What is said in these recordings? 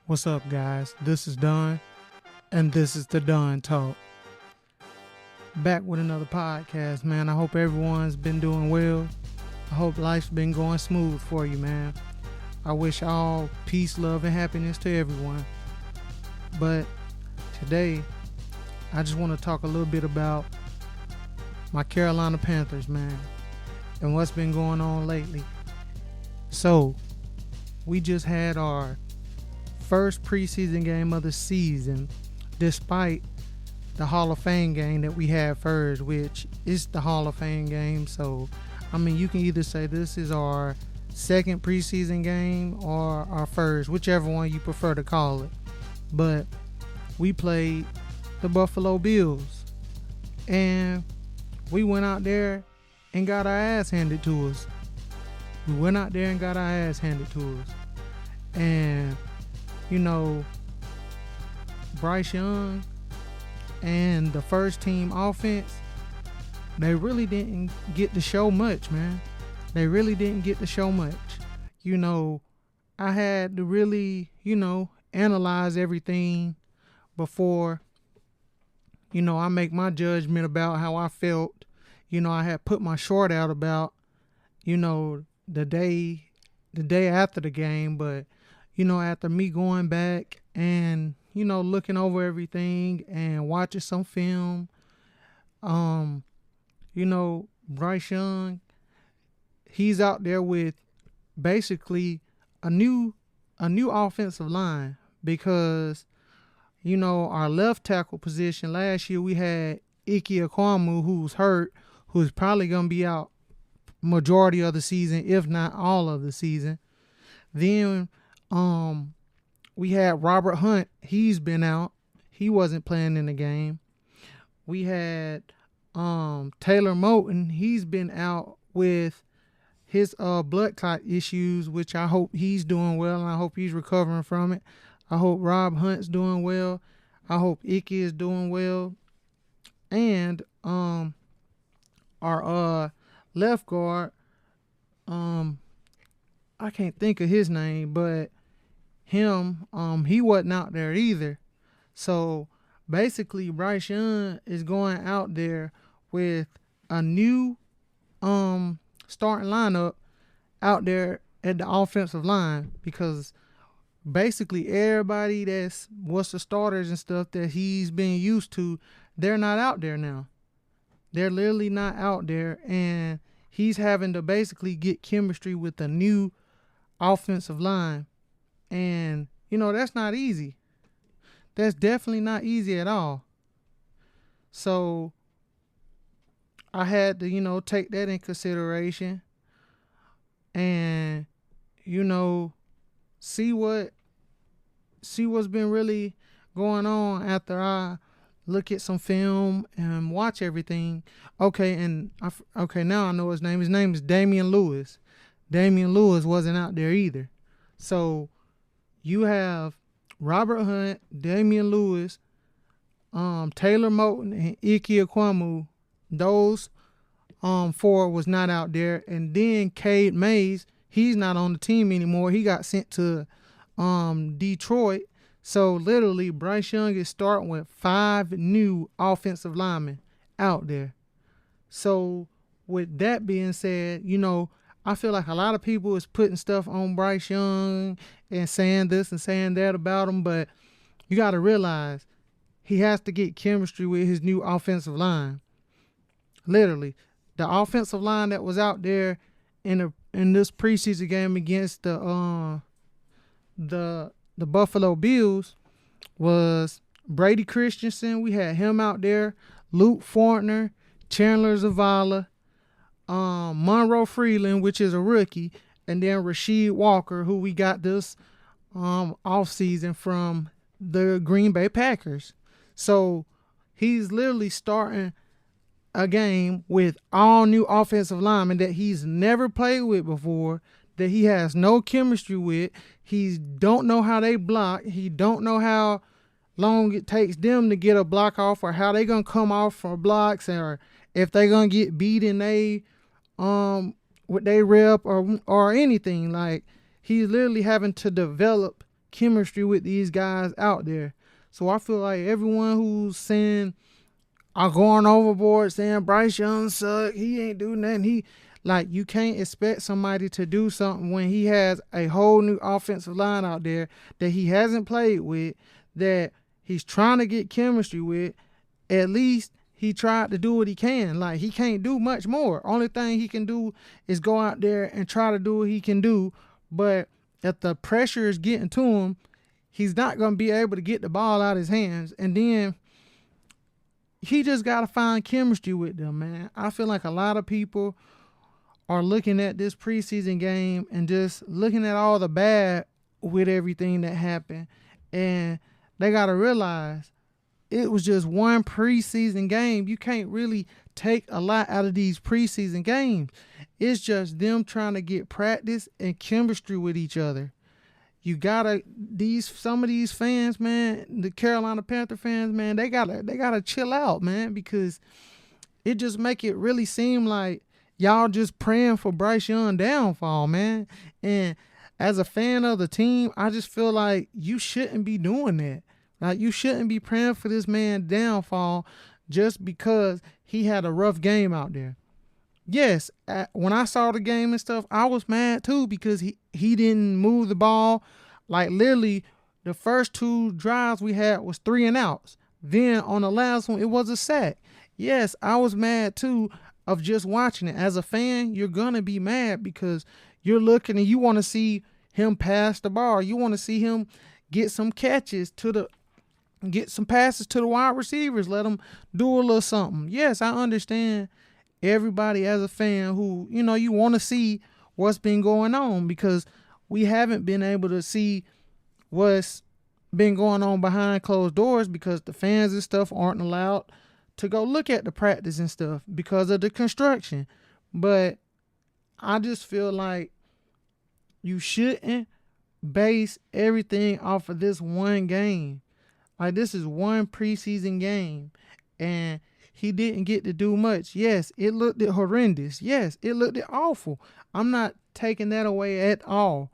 What's up, guys? This is Don, and this is the Don Talk. Back with another podcast, man. I hope everyone's been doing well. I hope life's been going smooth for you, man. I wish all peace, love, and happiness to everyone. But today, I just want to talk a little bit about my Carolina Panthers, man, and what's been going on lately. So, we just had our first preseason game of the season, despite the Hall of Fame game that we had first, which is the Hall of Fame game. So, I mean, you can either say this is our second preseason game or our first, whichever one you prefer to call it. But we played the Buffalo Bills, and we went out there and got our ass handed to us. We went out there and got our ass handed to us. And you know, Bryce Young and the first team offense, they really didn't get to show much, man. They really didn't get to show much. You know, I had to really, analyze everything before, I make my judgment about how I felt. I had put my short out about, the day after the game, but after me going back and, looking over everything and watching some film, Bryce Young, he's out there with basically a new offensive line because, our left tackle position last year we had Ike Ekwomu, who's hurt, who's probably going to be out majority of the season, if not all of the season. Then we had Robert Hunt. He's been out. He wasn't playing in the game. We had Taylor Moton. He's been out with his blood clot issues, which I hope he's doing well, and I hope he's recovering from it. I hope Rob Hunt's doing well. I hope Ike is doing well. And our left guard, I can't think of his name, but him, he wasn't out there either. So basically Bryce Young is going out there with a new starting lineup out there at the offensive line, because basically everybody what's the starters and stuff that he's been used to, they're not out there now. They're literally not out there, and he's having to basically get chemistry with a new offensive line. And, that's not easy. That's definitely not easy at all. So I had to, take that in consideration and, see what's been really going on after I look at some film and watch everything. Okay, now I know his name. His name is Damian Lewis. Damian Lewis wasn't out there either. So you have Robert Hunt, Damian Lewis, Taylor Moton, and Ike Ekwomu. Those four was not out there. And then Cade Mays, he's not on the team anymore. He got sent to Detroit. So literally Bryce Young is starting with 5 new offensive linemen out there. So with that being said, I feel like a lot of people is putting stuff on Bryce Young and saying this and saying that about him, but you got to realize he has to get chemistry with his new offensive line. Literally, the offensive line that was out there in this preseason game against the Buffalo Bills was Brady Christensen. We had him out there, Luke Fortner, Chandler Zavala, Monroe Freeland, which is a rookie, and then Rasheed Walker, who we got this offseason from the Green Bay Packers. So he's literally starting a game with all new offensive linemen that he's never played with before, that he has no chemistry with. He don't know how they block. He don't know how long it takes them to get a block off, or how they gonna come off for blocks, or if they gonna get beat in with they rep or anything. Like, he's literally having to develop chemistry with these guys out there. So I feel like everyone who's saying are going overboard, saying Bryce Young suck, he ain't do nothing. You can't expect somebody to do something when he has a whole new offensive line out there that he hasn't played with, that he's trying to get chemistry with. At least he tried to do what he can. Like, he can't do much more. Only thing he can do is go out there and try to do what he can do. But if the pressure is getting to him, he's not going to be able to get the ball out of his hands. And then he just got to find chemistry with them, man. I feel like a lot of people are looking at this preseason game and just looking at all the bad with everything that happened. And they got to realize it was just one preseason game. You can't really take a lot out of these preseason games. It's just them trying to get practice and chemistry with each other. You gotta, some of these fans, man, the Carolina Panther fans, man, they gotta chill out, man, because it just make it really seem like y'all just praying for Bryce Young downfall, man. And as a fan of the team, I just feel like you shouldn't be doing that. Like, you shouldn't be praying for this man downfall just because he had a rough game out there. Yes, when I saw the game and stuff, I was mad too because he didn't move the ball. Like, literally, the first 2 drives we had was 3 and outs. Then on the last one, it was a sack. Yes, I was mad too of just watching it. As a fan, you're going to be mad because you're looking and you want to see him pass the ball. You want to see him get some catches get some passes to the wide receivers, let them do a little something. Yes, I understand everybody as a fan who, you want to see what's been going on because we haven't been able to see what's been going on behind closed doors because the fans and stuff aren't allowed to go look at the practice and stuff because of the construction. But I just feel like you shouldn't base everything off of this one game. Like, this is one preseason game, and he didn't get to do much. Yes, it looked horrendous. Yes, it looked awful. I'm not taking that away at all.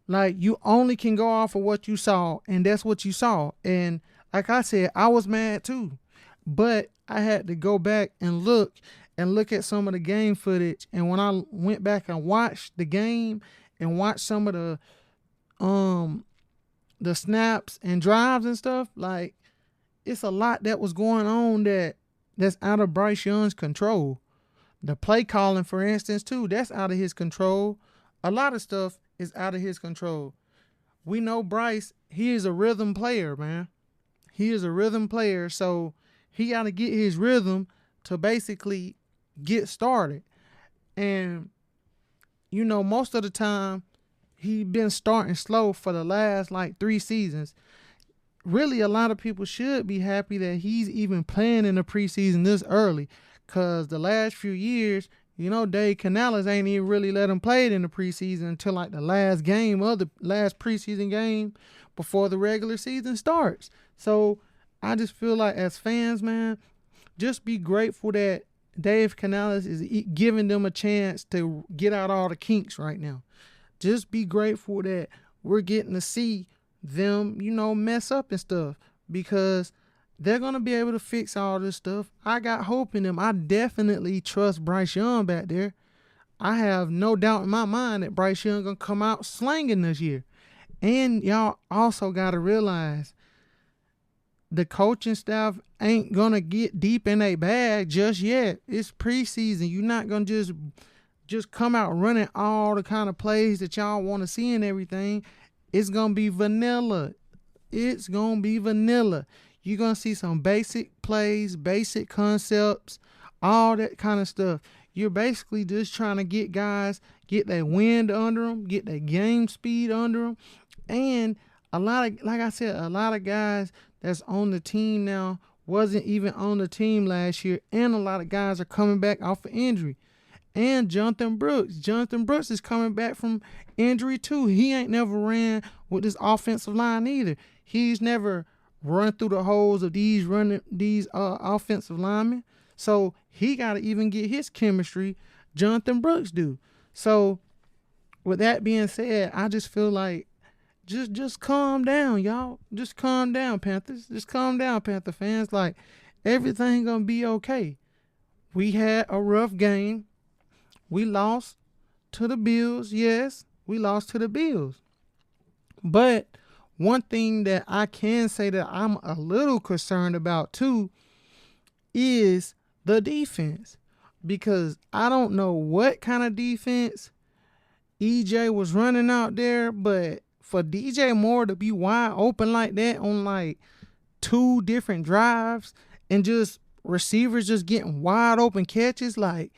Like, you only can go off of what you saw, and that's what you saw. And like I said, I was mad too. But I had to go back and look at some of the game footage. And when I went back and watched the game and watched some of the snaps and drives and stuff, like, it's a lot that was going on that's out of Bryce Young's control. The play calling, for instance, too, that's out of his control. A lot of stuff is out of his control. We know Bryce, he is a rhythm player, man. He is a rhythm player, so he got to get his rhythm to basically get started. And, most of the time, he been starting slow for the last 3 seasons. Really, a lot of people should be happy that he's even playing in the preseason this early, because the last few years, Dave Canales ain't even really let him play it in the preseason until the last game of the last preseason game before the regular season starts. So I just feel like, as fans, man, just be grateful that Dave Canales is giving them a chance to get out all the kinks right now. Just be grateful that we're getting to see them, mess up and stuff, because they're going to be able to fix all this stuff. I got hope in them. I definitely trust Bryce Young back there. I have no doubt in my mind that Bryce Young going to come out slanging this year. And y'all also got to realize the coaching staff ain't going to get deep in a bag just yet. It's preseason. You're not going to just come out running all the kind of plays that y'all want to see and everything. It's going to be vanilla. It's going to be vanilla. You're going to see some basic plays, basic concepts, all that kind of stuff. You're basically just trying to get guys, get that wind under them, get that game speed under them. And a lot of guys that's on the team now wasn't even on the team last year. And a lot of guys are coming back off of injury. And Jonathan Brooks is coming back from injury too. He ain't never ran with this offensive line either. He's never run through the holes of these offensive linemen. So he got to even get his chemistry. Jonathan Brooks do. So with that being said, I just feel like Just calm down, y'all. Just calm down, Panthers. Just calm down, Panther fans. Like, everything gonna be okay. We had a rough game. We lost to the Bills. Yes, we lost to the Bills. But one thing that I can say that I'm a little concerned about too is the defense. Because I don't know what kind of defense EJ was running out there, but for DJ Moore to be wide open like that on like 2 different drives and just receivers just getting wide open catches, like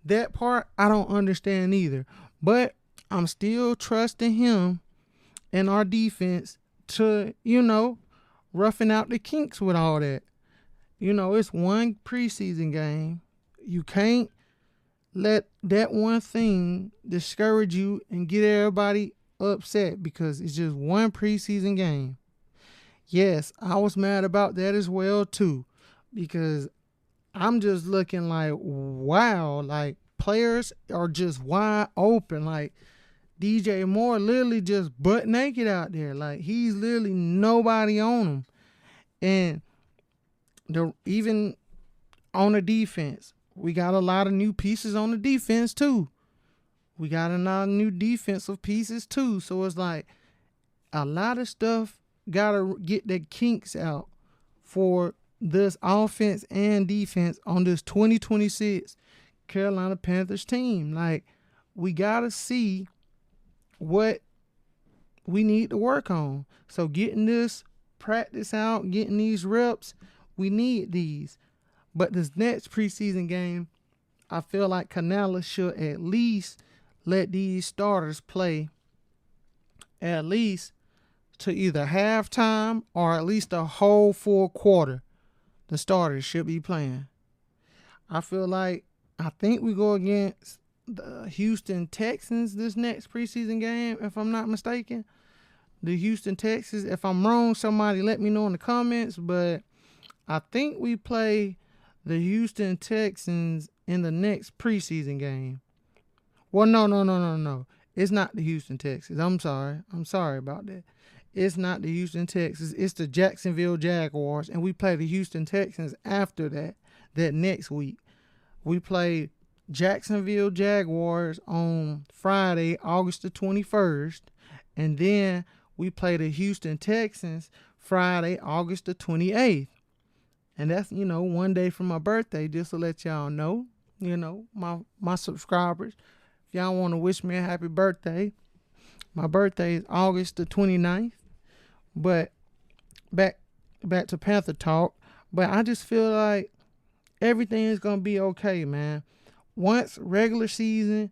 that part I don't understand either. But I'm still trusting him and our defense to, roughing out the kinks with all that. It's one preseason game. You can't let that one thing discourage you and get everybody upset because it's just one preseason game. Yes, I was mad about that as well too, because I'm just looking like, wow, like players are just wide open. Like DJ Moore literally just butt naked out there. Like he's literally nobody on him. And even on the defense, we got a lot of new pieces on the defense too. We got a lot of new defensive pieces too. So it's like a lot of stuff got to get the kinks out for this offense and defense on this 2026 Carolina Panthers team. Like, we got to see what we need to work on. So getting this practice out, getting these reps, we need these. But this next preseason game, I feel like Canales should at least let these starters play at least to either halftime or at least a whole full quarter. The starters should be playing. I think we go against the Houston Texans this next preseason game, if I'm not mistaken. The Houston Texans. If I'm wrong, somebody let me know in the comments. But I think we play the Houston Texans in the next preseason game. Well, no. It's not the Houston Texans. I'm sorry about that. It's not the Houston Texans. It's the Jacksonville Jaguars. And we play the Houston Texans after that next week. We play Jacksonville Jaguars on Friday, August the 21st. And then we play the Houston Texans Friday, August the 28th. And that's, one day from my birthday, just to let y'all know, my subscribers. If y'all want to wish me a happy birthday, my birthday is August the 29th. But back to Panther talk. But I just feel like everything is going to be okay, man. Once regular season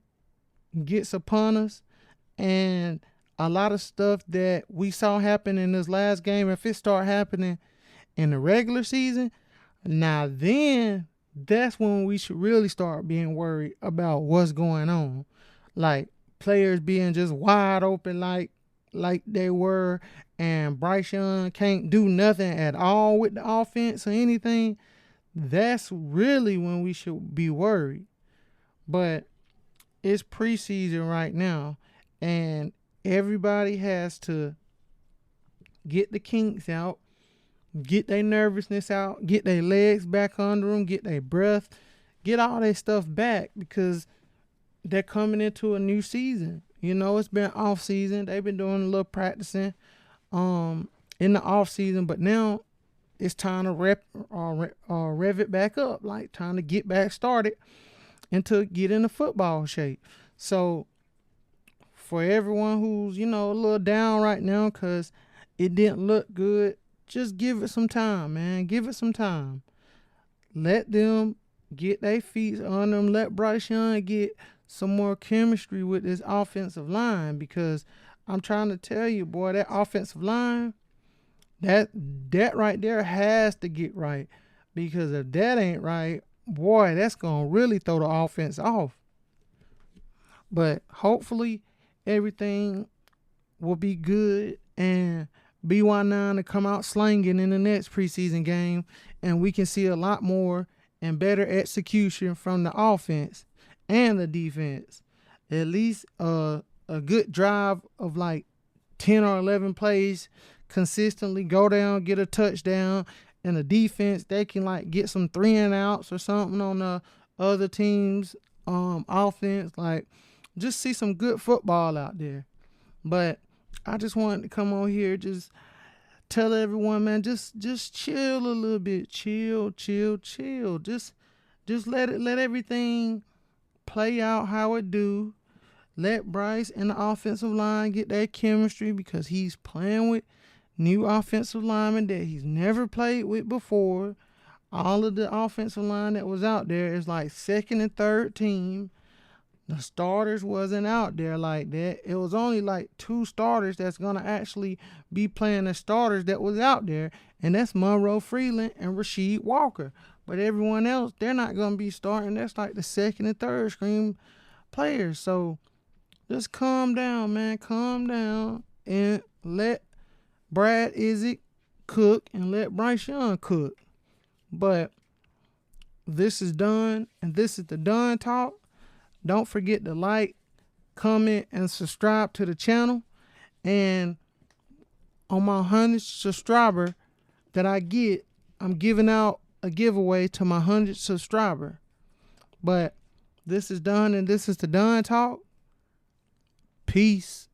gets upon us and a lot of stuff that we saw happen in this last game, if it start happening in the regular season, now then that's when we should really start being worried about what's going on. Like players being just wide open like they were, and Bryce Young can't do nothing at all with the offense or anything. That's really when we should be worried. But it's preseason right now, and everybody has to get the kinks out, get their nervousness out, get their legs back under them, get their breath, get all their stuff back, because they're coming into a new season. It's been off season. They've been doing a little practicing in the off season, but now it's time to rev it back up, like time to get back started and to get into football shape. So for everyone who's, a little down right now because it didn't look good, just give it some time, man. Give it some time. Let them get their feet on them. Let Bryce Young get some more chemistry with this offensive line, because I'm trying to tell you, boy, that offensive line, that right there has to get right, because if that ain't right, boy, that's going to really throw the offense off. But hopefully everything will be good and BY9 to come out slanging in the next preseason game, and we can see a lot more and better execution from the offense and the defense. At least a good drive of like 10 or 11 plays consistently, go down, get a touchdown, and the defense, they can like get some 3-and-outs or something on the other team's offense. Like, just see some good football out there. But I just wanted to come on here, just tell everyone, man, just chill a little bit. Chill. Just let everything play out how it do. Let Bryce and the offensive line get that chemistry, because he's playing with new offensive linemen that he's never played with before. All of the offensive line that was out there is like second and third team. The starters wasn't out there like that. It was only like 2 starters that's going to actually be playing the starters that was out there, and that's Monroe Freeland and Rasheed Walker. But everyone else, they're not going to be starting. That's like the second and third string players. So just calm down, man. Calm down and let Brad Izzy cook and let Bryce Young cook. But this is done, and this is the Done Talk. Don't forget to like, comment, and subscribe to the channel. And on my 100th subscriber that I get, I'm giving out a giveaway to my 100th subscriber. But this is done, and this is the Done Talk. Peace.